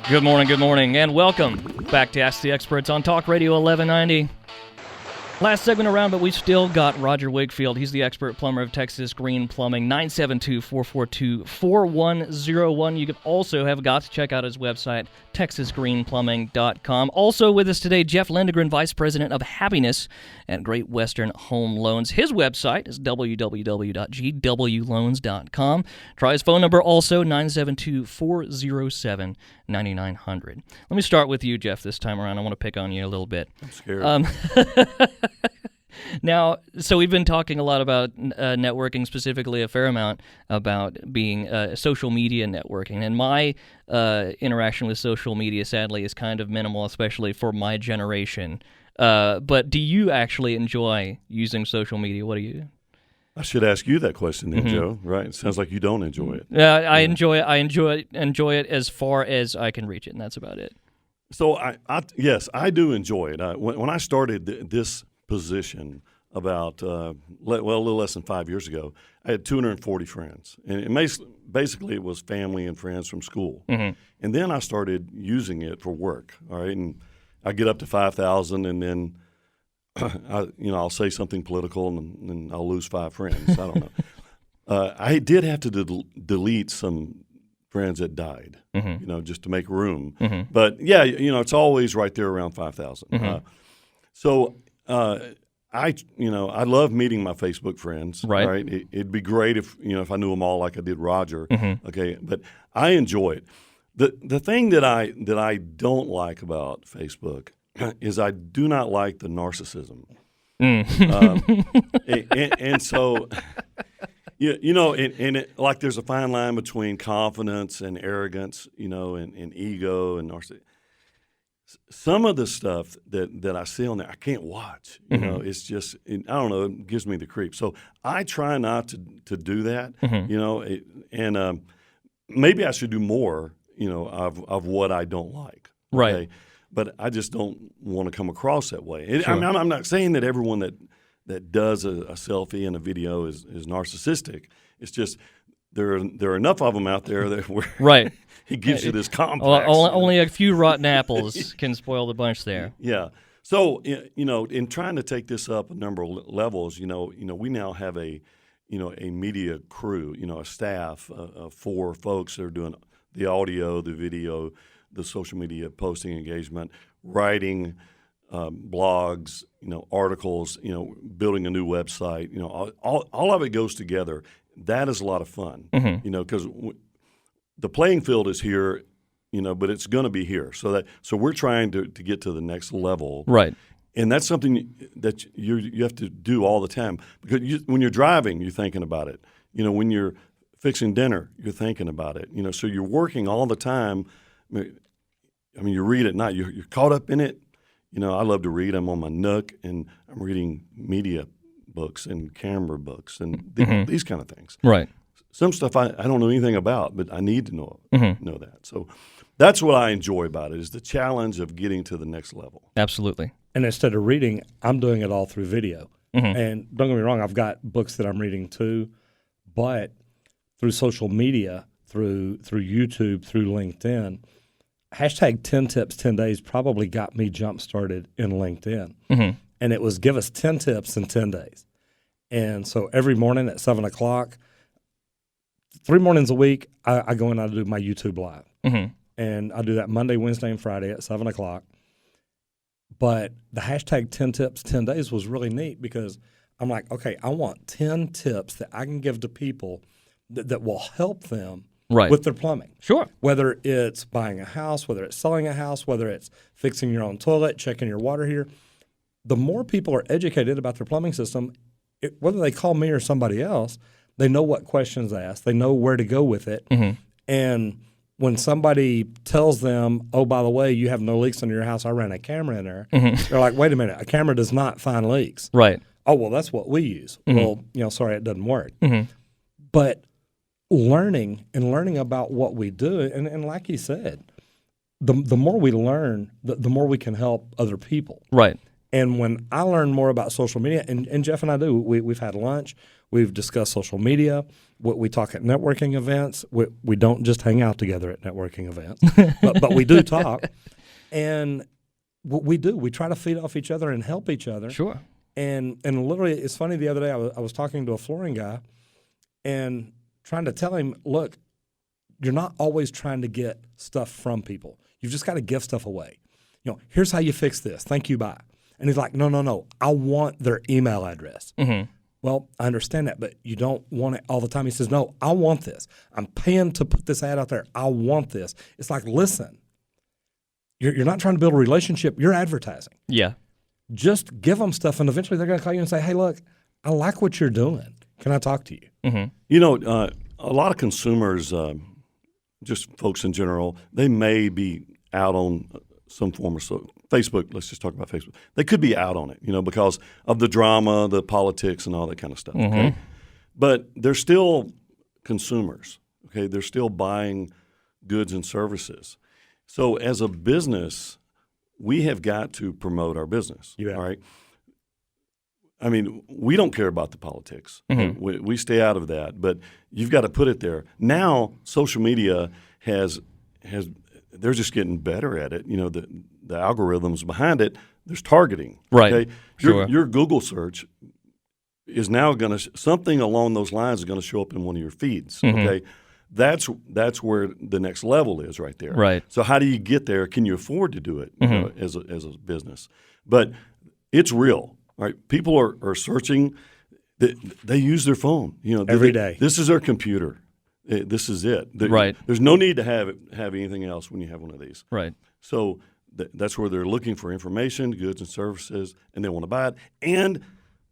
Good morning, and welcome back to Ask the Experts on Talk Radio 1190. Last segment around, but we've still got Roger Wakefield. He's the expert plumber of Texas Green Plumbing, 972-442-4101. You can also have got to check out his website, texasgreenplumbing.com. Also with us today, Jeff Lindegren, Vice President of Happiness at Great Western Home Loans. His website is www.gwloans.com. Try his phone number also, 972-407-9900. Let me start with you, Jeff, this time around. I want to pick on you a little bit. I'm scared. Now, so we've been talking a lot about networking, specifically a fair amount about being social media networking. And my interaction with social media, sadly, is kind of minimal, especially for my generation. But do you actually enjoy using social media? What do you? I should ask you that question then, Joe. Right? It sounds like you don't enjoy it. I enjoy it. I enjoy it as far as I can reach it, and that's about it. So, yes, I do enjoy it. When I started this position about, a little less than 5 years ago, I had 240 friends. And basically it was family and friends from school. Mm-hmm. And then I started using it for work, all right? And I get up to 5,000 and then, I'll say something political and then I'll lose 5 friends. I don't know. I did have to delete some friends that died, just to make room. Mm-hmm. But, yeah, it's always right there around 5,000. Mm-hmm. I love meeting my Facebook friends. Right. It'd be great if I knew them all like I did Roger. Mm-hmm. Okay, but I enjoy it. The thing that I don't like about Facebook is I do not like the narcissism. And so. Like there's a fine line between confidence and arrogance, and ego and narcissism. Some of the stuff that I see on there, I can't watch. It's just, I don't know, it gives me the creep. So I try not to do that, and maybe I should do more, of what I don't like. Okay? Right. But I just don't want to come across that way. Sure. I'm not saying that everyone that does a selfie and a video is narcissistic. It's just there are enough of them out there that where right. it gives you this complex. Only a few rotten apples can spoil the bunch there. Yeah. So in trying to take this up a number of levels, we now have a media crew, a staff of 4 folks that are doing the audio, the video, the social media posting engagement, writing. Blogs, articles, building a new website, all of it goes together. That is a lot of fun, because the playing field is here, but it's going to be here. So we're trying to get to the next level, right? And that's something that you have to do all the time because when you're driving, you're thinking about it. When you're fixing dinner, you're thinking about it. So you're working all the time. I mean, you read at night, you're caught up in it. I love to read. I'm on my Nook, and I'm reading media books and camera books and these kind of things. Right. Some stuff I don't know anything about, but I need to know that. So that's what I enjoy about it is the challenge of getting to the next level. Absolutely. And instead of reading, I'm doing it all through video. Mm-hmm. And don't get me wrong, I've got books that I'm reading too, but through social media, through YouTube, through LinkedIn, hashtag 10 tips, 10 days probably got me jump-started in LinkedIn. Mm-hmm. And it was give us 10 tips in 10 days. And so every morning at 7 o'clock, 3 mornings a week, I go in and I do my YouTube Live. Mm-hmm. And I do that Monday, Wednesday, and Friday at 7 o'clock. But the hashtag 10 tips, 10 days was really neat because I'm like, okay, I want 10 tips that I can give to people that will help them right. with their plumbing. Sure. Whether it's buying a house, whether it's selling a house, whether it's fixing your own toilet, checking your water heater. The more people are educated about their plumbing system, whether they call me or somebody else, they know what questions to ask. They know where to go with it. Mm-hmm. And when somebody tells them, oh, by the way, you have no leaks in your house, I ran a camera in there, they're like, wait a minute, a camera does not find leaks. Right. Oh, well, that's what we use. Mm-hmm. Well, sorry, it doesn't work. Mm-hmm. But learning about what we do, and like you said, the more we learn, the more we can help other people. Right. And when I learn more about social media, and Jeff and I do, we've had lunch, we've discussed social media, We talk at networking events. We don't just hang out together at networking events, but we do talk. And what we do, we try to feed off each other and help each other. Sure. And literally, it's funny, the other day I was talking to a flooring guy and trying to tell him, look, you're not always trying to get stuff from people. You've just got to give stuff away. Here's how you fix this. Thank you, bye. And he's like, no. I want their email address. Mm-hmm. Well, I understand that, but you don't want it all the time. He says, no, I want this. I'm paying to put this ad out there. I want this. It's like, listen, you're not trying to build a relationship. You're advertising. Yeah. Just give them stuff, and eventually they're going to call you and say, hey, look, I like what you're doing. Can I talk to you? Mm-hmm. A lot of consumers, just folks in general, they may be out on some form of Facebook. Let's just talk about Facebook. They could be out on it, because of the drama, the politics, and all that kind of stuff. Mm-hmm. Okay? But they're still consumers. Okay, they're still buying goods and services. So as a business, we have got to promote our business. Yeah. All right. I mean, we don't care about the politics. Mm-hmm. We stay out of that. But you've got to put it there. Now, social media has they're just getting better at it. The algorithms behind it. There's targeting. Right. Okay? Sure. Your Google search is now going to something along those lines is going to show up in one of your feeds. Mm-hmm. Okay. That's where the next level is right there. Right. So how do you get there? Can you afford to do it Mm-hmm. as a business? But it's real. Right, people are searching. They use their phone. Every day. This is their computer. This is it. Right. There's no need to have anything else when you have one of these. Right. So that's where they're looking for information, goods and services, and they want to buy it, and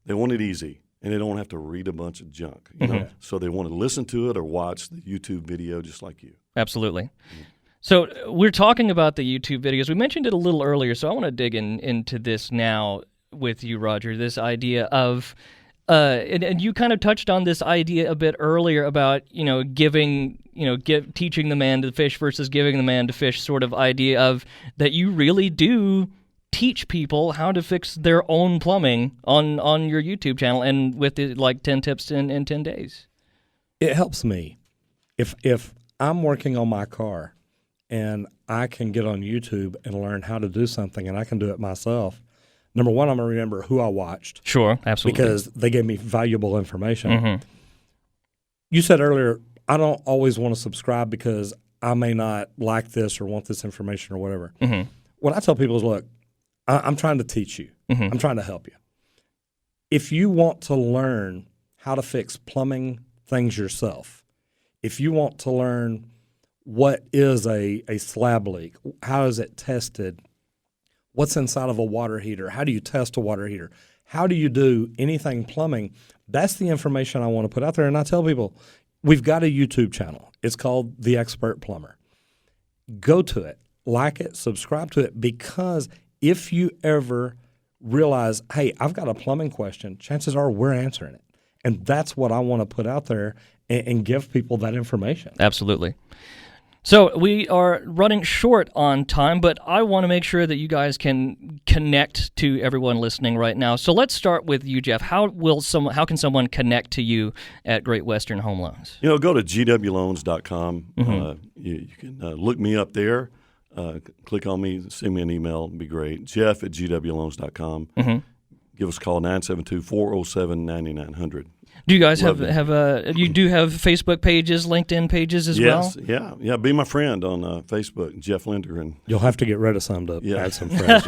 they want it easy, and they don't have to read a bunch of junk. So they want to listen to it or watch the YouTube video, just like you. Absolutely. Mm-hmm. So we're talking about the YouTube videos. We mentioned it a little earlier, so I want to dig into this now with you, Roger, this idea of, and you kind of touched on this idea a bit earlier about, teaching the man to fish versus giving the man to fish sort of idea of that you really do teach people how to fix their own plumbing on your YouTube channel and with it, like 10 tips in 10 days. It helps me. If I'm working on my car and I can get on YouTube and learn how to do something and I can do it myself, number one, I'm going to remember who I watched. Sure, absolutely. Because they gave me valuable information. Mm-hmm. You said earlier, I don't always want to subscribe because I may not like this or want this information or whatever. Mm-hmm. What I tell people is, look, I'm trying to teach you. Mm-hmm. I'm trying to help you. If you want to learn how to fix plumbing things yourself, if you want to learn what is a slab leak, how is it tested, what's inside of a water heater? How do you test a water heater? How do you do anything plumbing? That's the information I want to put out there. And I tell people, we've got a YouTube channel. It's called The Expert Plumber. Go to it, like it, subscribe to it, because if you ever realize, hey, I've got a plumbing question, chances are we're answering it. And that's what I want to put out there and give people that information. Absolutely. So we are running short on time, but I want to make sure that you guys can connect to everyone listening right now. So let's start with you, Jeff. How can someone connect to you at Great Western Home Loans? Go to gwloans.com. Mm-hmm. You can look me up there. Click on me, send me an email. It'd be great. Jeff at gwloans.com. Mm-hmm. Give us a call, 972-407-9900. Do you guys have you do have Facebook pages, LinkedIn pages as well? Yes, yeah. Be my friend on Facebook, Jeff Linder. And you'll have to get rid of some to add some friends.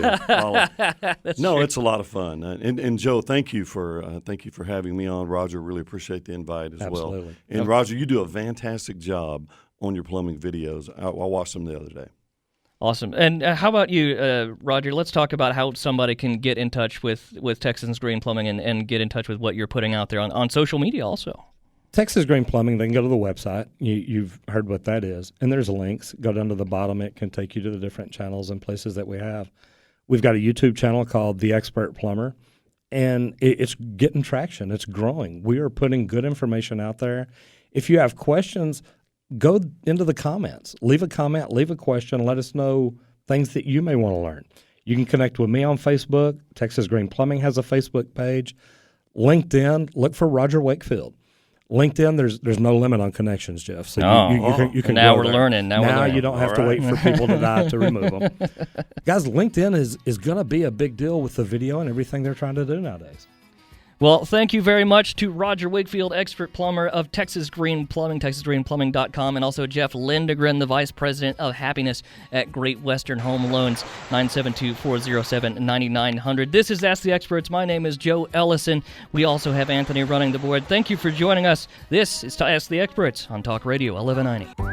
It's a lot of fun. And Joe, thank you for having me on. Roger, really appreciate the invite as Absolutely. well. And Roger, you do a fantastic job on your plumbing videos. I watched them the other day. Awesome. And how about you, Roger? Let's talk about how somebody can get in touch with Texas Green Plumbing and get in touch with what you're putting out there on social media also. Texas Green Plumbing, they can go to the website. You've heard what that is. And there's links. Go down to the bottom. It can take you to the different channels and places that we have. We've got a YouTube channel called The Expert Plumber, and it's getting traction. It's growing. We are putting good information out there. If you have questions, go into the comments. Leave a comment, leave a question. Let us know things that you may want to learn. You can connect with me on Facebook. Texas Green Plumbing has a Facebook page. LinkedIn, look for Roger Wakefield. LinkedIn, there's no limit on connections, Jeff. So you can now go we're there. learning. Now you don't have to wait for people to die to remove them. Guys, LinkedIn is going to be a big deal with the video and everything they're trying to do nowadays. Well, thank you very much to Roger Wakefield, expert plumber of Texas Green Plumbing, TexasGreenPlumbing.com, and also Jeff Lindegren, the Vice President of Happiness at Great Western Home Loans, 972-407-9900. This is Ask the Experts. My name is Joe Ellison. We also have Anthony running the board. Thank you for joining us. This is Ask the Experts on Talk Radio 1190.